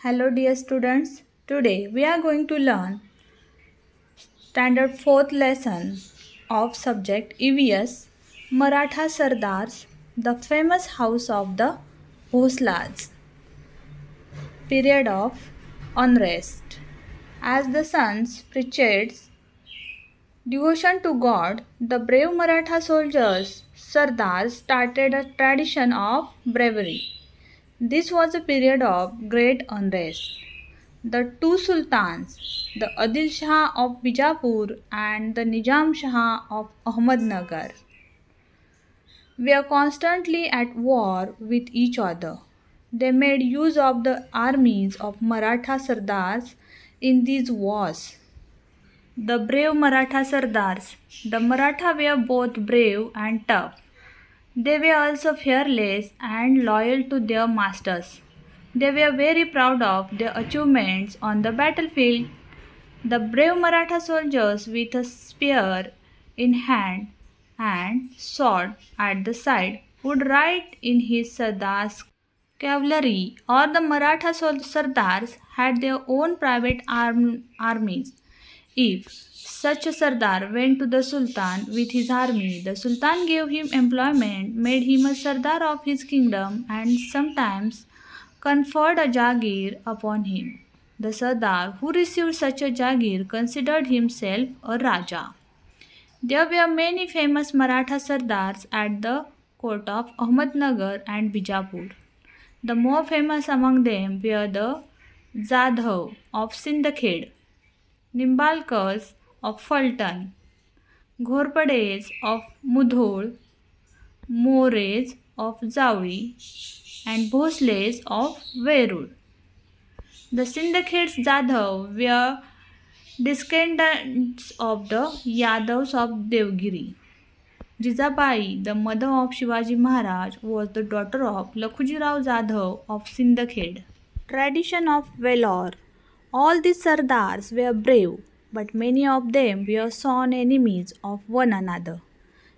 Hello dear students. Today we are going to learn standard 4th lesson of subject EVS Maratha Sardars, the famous house of the Bhoslas. Period of unrest. As the sons preached devotion to God, the brave Maratha soldiers Sardars started a tradition of bravery. This was a period of great unrest. The two sultans, the Adil Shah of Bijapur and the Nizam Shah of Ahmednagar, were constantly at war with each other. They made use of the armies of Maratha Sardars in these wars. The brave Maratha Sardars. The Maratha were both brave and tough. They were also fearless and loyal to their masters. They were very proud of their achievements on the battlefield. The brave Maratha soldiers with a spear in hand and sword at the side would ride in his Sardar's cavalry, or the Maratha Sardars had their own private armies. If such a Sardar went to the Sultan with his army, the Sultan gave him employment, made him a Sardar of his kingdom, and sometimes conferred a Jagir upon him. The Sardar who received such a Jagir considered himself a Raja. There were many famous Maratha Sardars at the court of Ahmednagar and Bijapur. The more famous among them were the Jadhav of Sindhkhed, Nimbalkars of Fulton, Ghorpades of Mudhol, Mores of Zauri, and Bhosles of Verud. The Sindhkhed's Jadhav were descendants of the Yadavs of Devgiri. Jijabai, the mother of Shivaji Maharaj, was the daughter of Lakhujirao Jadhav of Sindhkhed. Tradition of valor. All these Sardars were brave, but many of them were sworn enemies of one another.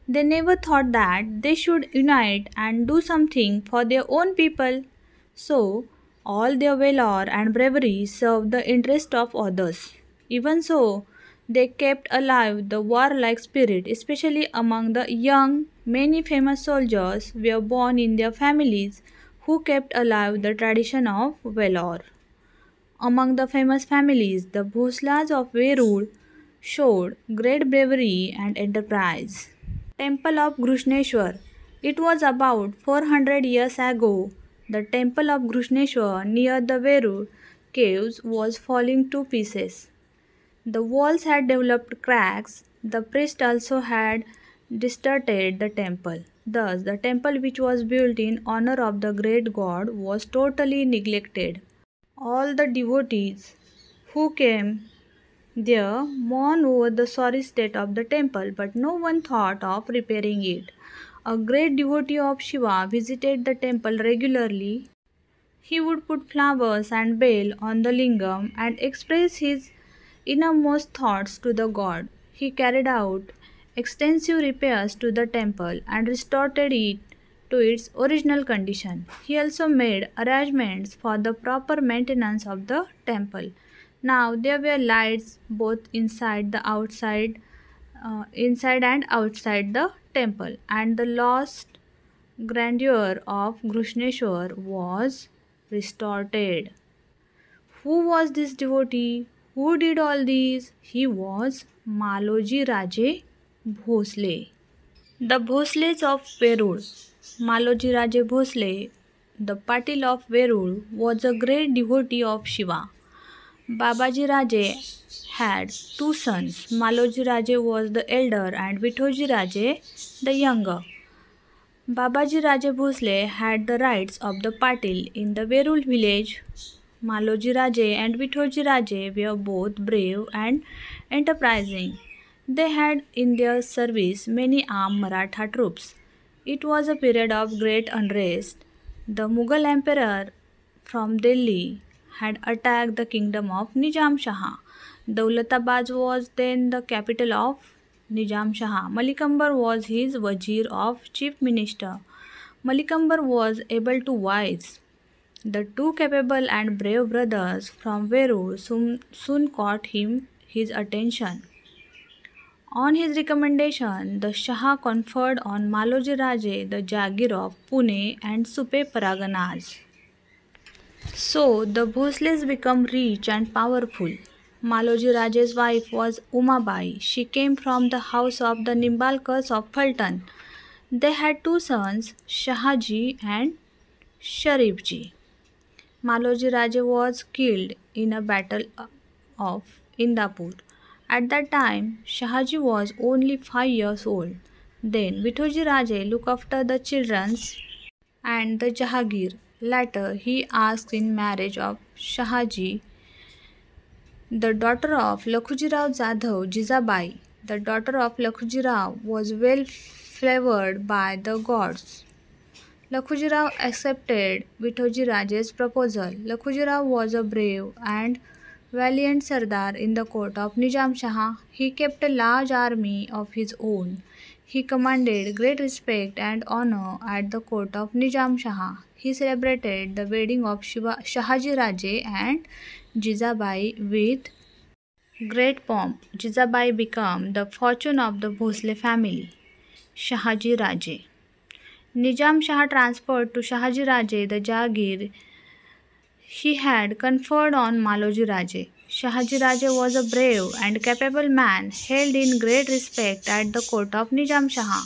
They never thought that they should unite and do something for their own people. So, all their valor and bravery served the interest of others. Even so, they kept alive the warlike spirit, especially among the young. Many famous soldiers were born in their families who kept alive the tradition of valor. Among the famous families, the Bhoslas of Verud showed great bravery and enterprise. Temple of Grushneshwar. It was about 400 years ago. The temple of Grushneshwar near the Verud caves was falling to pieces. The walls had developed cracks. The priest also had distorted the temple. Thus, the temple which was built in honor of the great god was totally neglected. All the devotees who came there mourned over the sorry state of the temple, but no one thought of repairing it. A great devotee of Shiva visited the temple regularly. He would put flowers and bale on the lingam and express his innermost thoughts to the god. He carried out extensive repairs to the temple and restored it to its original condition. He also made arrangements for the proper maintenance of the temple. Now there were lights both inside and outside the temple, and the lost grandeur of Grushneshwar was restored. Who was this devotee? Who did all these? He was Maloji Raje Bhosle. The Bhosles of Verud. Maloji Raje Bhosle, the Patil of Verud, was a great devotee of Shiva. Babaji Raje had two sons. Maloji Raje was the elder and Vithoji Raje the younger. Babaji Raje Bhosle had the rights of the Patil in the Verul village. Maloji Raje and Vithoji Raje were both brave and enterprising. They had in their service many armed Maratha troops. It was a period of great unrest. The Mughal emperor from Delhi had attacked the kingdom of Nizam Shah. Daulatabad was then the capital of Nizam Shah. Malik Ambar was his Wazir of Chief Minister. Malik Ambar was able to wise The two capable and brave brothers from Veru soon caught his attention. On his recommendation, the Shah conferred on Maloji Raje the Jagir of Pune and Supe Paraganaj. So the Bhosles become rich and powerful. Maloji Raje's wife was Umabai. She came from the house of the Nimbalkars of Phaltan. They had two sons, Shahaji and Sharifji. Maloji Raje was killed in a battle of Indapur. At that time, Shahaji was only 5 years old. Then Vithoji Raje looked after the children and the Jahagir. Later, he asked in marriage of Shahaji, the daughter of Lakhujirao Jadhav Jizabai. The daughter of Lakhujirao was well favored by the gods. Lakhujirao accepted Vithoji Raje's proposal. Lakhujirao was a brave and valiant Sardar in the court of Nizam Shah. He kept a large army of his own. He commanded great respect and honor at the court of Nizam Shah. He celebrated the wedding of Shahaji Raje and Jizabai with great pomp. Jizabai became the fortune of the Bhosle family. Shahaji Raje. Nizam Shah transferred to Shahaji Raje the Jagir he had conferred on Maloji Raje. Shahaji Raje was a brave and capable man held in great respect at the court of Nizam Shah.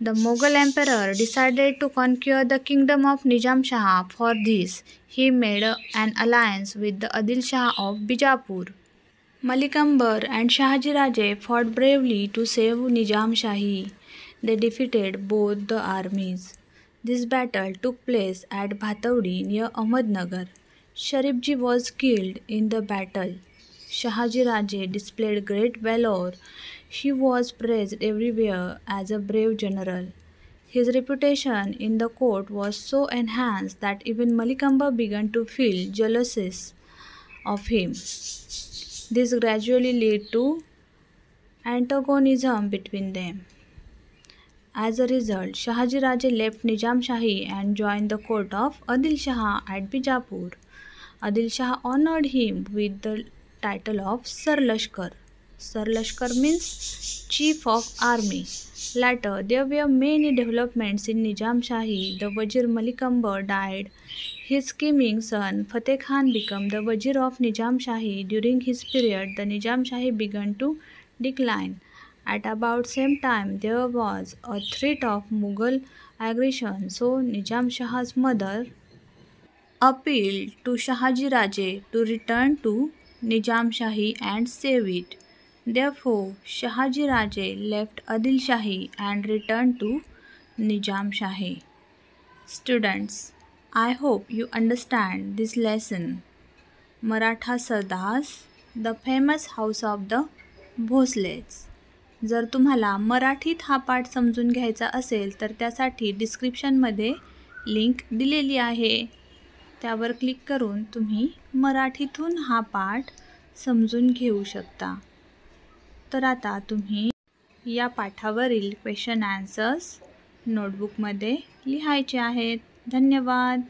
The Mughal emperor decided to conquer the kingdom of Nizam Shah. For this, he made an alliance with the Adil Shah of Bijapur. Malik Ambar and Shahaji Raje fought bravely to save Nizam Shahi. They defeated both the armies. This battle took place at Bhatawdi near Ahmednagar. Sharifji was killed in the battle. Shahaji Raje displayed great valor. He was praised everywhere as a brave general. His reputation in the court was so enhanced that even Malik Ambar began to feel jealous of him. This gradually led to antagonism between them. As a result, Shahaji Raje left Nizam Shahi and joined the court of Adil Shah at Bijapur. Adil Shah honored him with the title of Sar Lashkar. Sar Lashkar means Chief of Army. Later, there were many developments in Nizam Shahi. The Wazir Malik Ambar died. His scheming son Fateh Khan became the Wazir of Nizam Shahi. During his period, the Nizam Shahi began to decline. At about same time, there was a threat of Mughal aggression, so Nizam Shah's mother appealed to Shahaji Raje to return to Nizam Shahi and save it. Therefore, Shahaji Raje left Adil Shahi and returned to Nizam Shahi. Students, I hope you understand this lesson. Maratha Sardars, the famous house of the Bhosles. जर तुम्हाला मराठीत हा पाठ समजून घ्यायचा असेल तर त्यासाठी डिस्क्रिप्शनमध्ये लिंक दिलेली आहे. त्यावर क्लिक करून तुम्ही मराठीतून हा पाठ समजून घेऊ शकता. तर आता तुम्ही या पाठावरील क्वेश्चन आन्सर्स नोटबुकमध्ये लिहायचे आहेत. धन्यवाद.